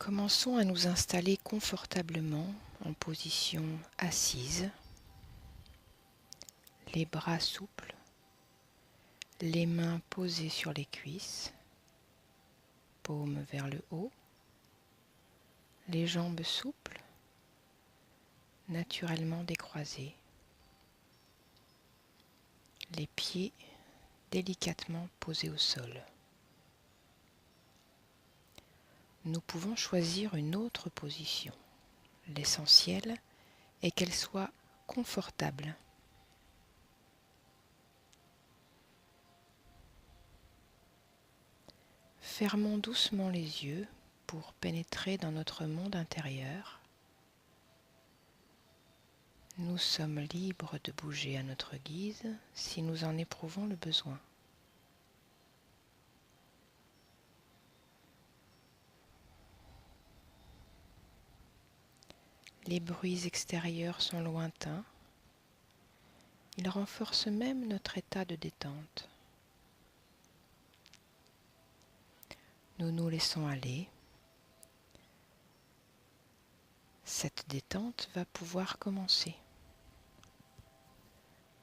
Commençons à nous installer confortablement en position assise, les bras souples, les mains posées sur les cuisses, paumes vers le haut, les jambes souples, naturellement décroisées, les pieds délicatement posés au sol. Nous pouvons choisir une autre position. L'essentiel est qu'elle soit confortable. Fermons doucement les yeux pour pénétrer dans notre monde intérieur. Nous sommes libres de bouger à notre guise si nous en éprouvons le besoin. Les bruits extérieurs sont lointains. Ils renforcent même notre état de détente. Nous nous laissons aller. Cette détente va pouvoir commencer.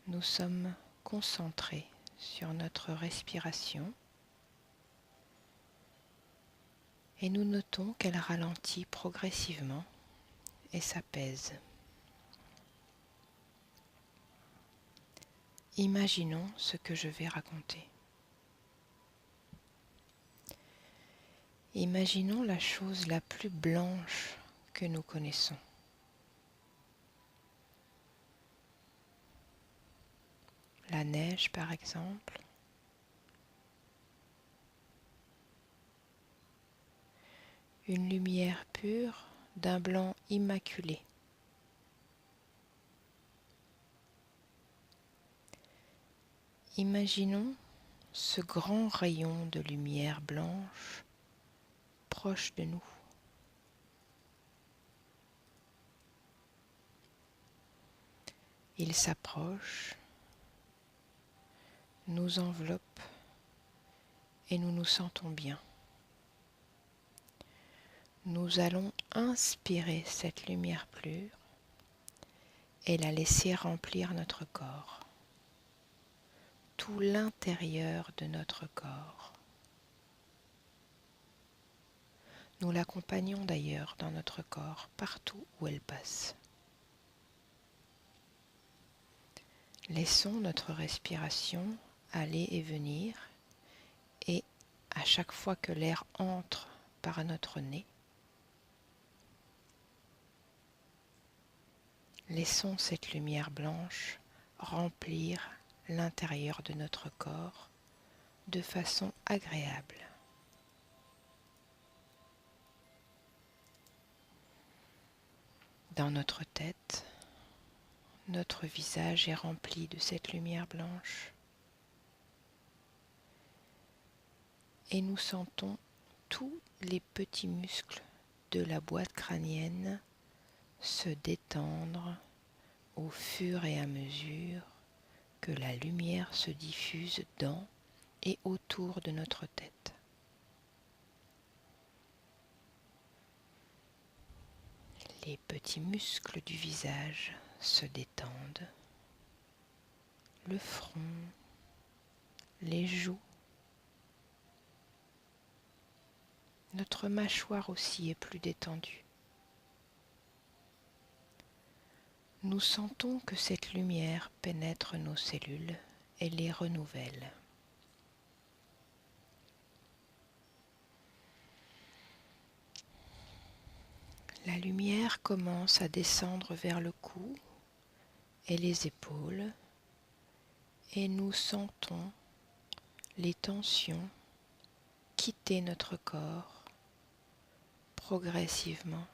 Nous sommes concentrés sur notre respiration et nous notons qu'elle ralentit progressivement et s'apaise. Imaginons ce que je vais raconter. Imaginons la chose la plus blanche que nous connaissons. La neige, par exemple. Une lumière pure d'un blanc immaculé. Imaginons ce grand rayon de lumière blanche proche de nous. Il s'approche, nous enveloppe et nous nous sentons bien. Nous allons inspirer cette lumière pure et la laisser remplir notre corps, tout l'intérieur de notre corps. Nous l'accompagnons d'ailleurs dans notre corps, partout où elle passe. Laissons notre respiration aller et venir et à chaque fois que l'air entre par notre nez, laissons cette lumière blanche remplir l'intérieur de notre corps de façon agréable. Dans notre tête, notre visage est rempli de cette lumière blanche et nous sentons tous les petits muscles de la boîte crânienne se détendre au fur et à mesure que la lumière se diffuse dans et autour de notre tête. Les petits muscles du visage se détendent, le front, les joues, notre mâchoire aussi est plus détendue. Nous sentons que cette lumière pénètre nos cellules et les renouvelle. La lumière commence à descendre vers le cou et les épaules et nous sentons les tensions quitter notre corps progressivement.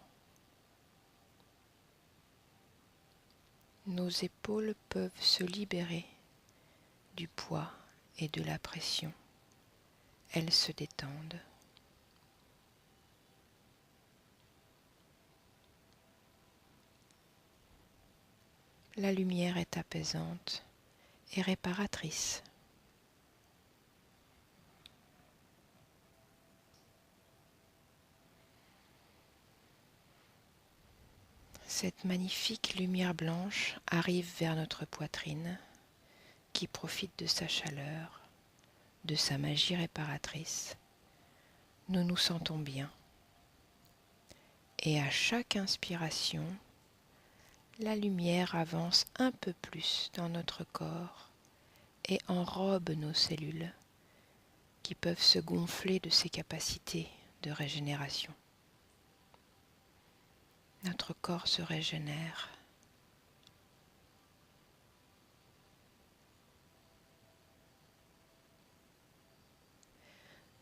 Nos épaules peuvent se libérer du poids et de la pression. Elles se détendent. La lumière est apaisante et réparatrice. Cette magnifique lumière blanche arrive vers notre poitrine qui profite de sa chaleur, de sa magie réparatrice. Nous nous sentons bien. Et à chaque inspiration, la lumière avance un peu plus dans notre corps et enrobe nos cellules qui peuvent se gonfler de ses capacités de régénération. Notre corps se régénère.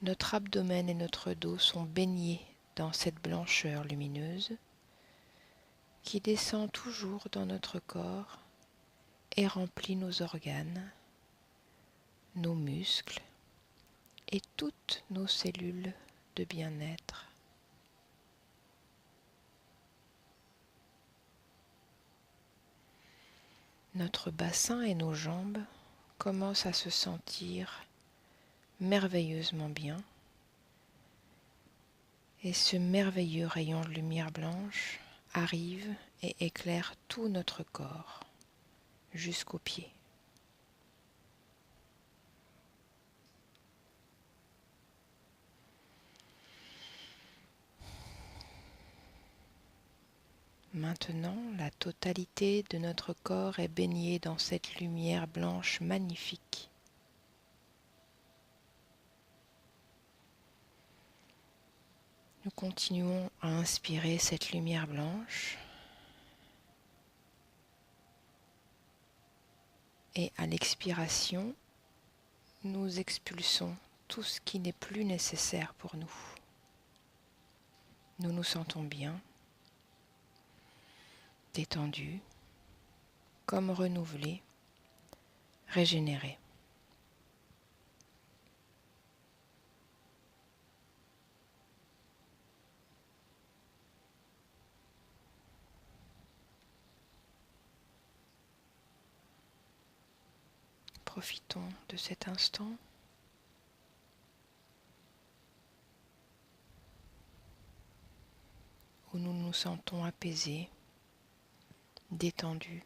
Notre abdomen et notre dos sont baignés dans cette blancheur lumineuse qui descend toujours dans notre corps et remplit nos organes, nos muscles et toutes nos cellules de bien-être. Notre bassin et nos jambes commencent à se sentir merveilleusement bien et ce merveilleux rayon de lumière blanche arrive et éclaire tout notre corps jusqu'aux pieds. Maintenant, la totalité de notre corps est baignée dans cette lumière blanche magnifique. Nous continuons à inspirer cette lumière blanche et à l'expiration, nous expulsons tout ce qui n'est plus nécessaire pour nous. Nous nous sentons bien, détendus, comme renouvelés, régénérés. Profitons de cet instant où nous nous sentons apaisés, détendus,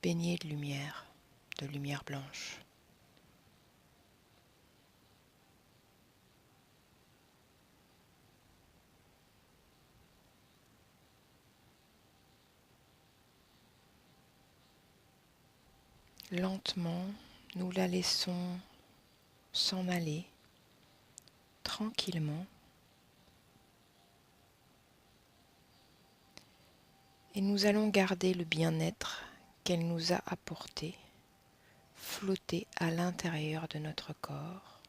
baignés de lumière blanche. Lentement, nous la laissons s'en aller, tranquillement, et nous allons garder le bien-être qu'elle nous a apporté, flotter à l'intérieur de notre corps,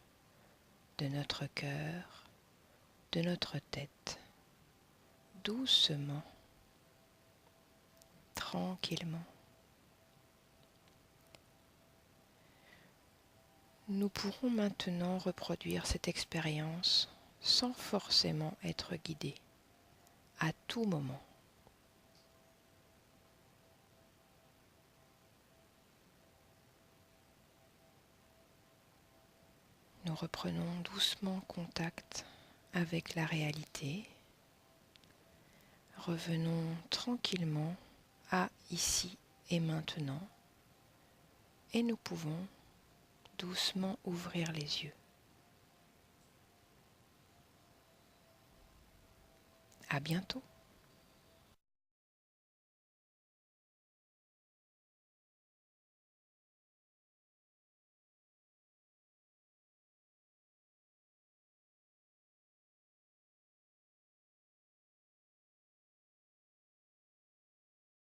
de notre cœur, de notre tête, doucement, tranquillement. Nous pourrons maintenant reproduire cette expérience sans forcément être guidés, à tout moment. Nous reprenons doucement contact avec la réalité. Revenons tranquillement à ici et maintenant et nous pouvons doucement ouvrir les yeux. À bientôt.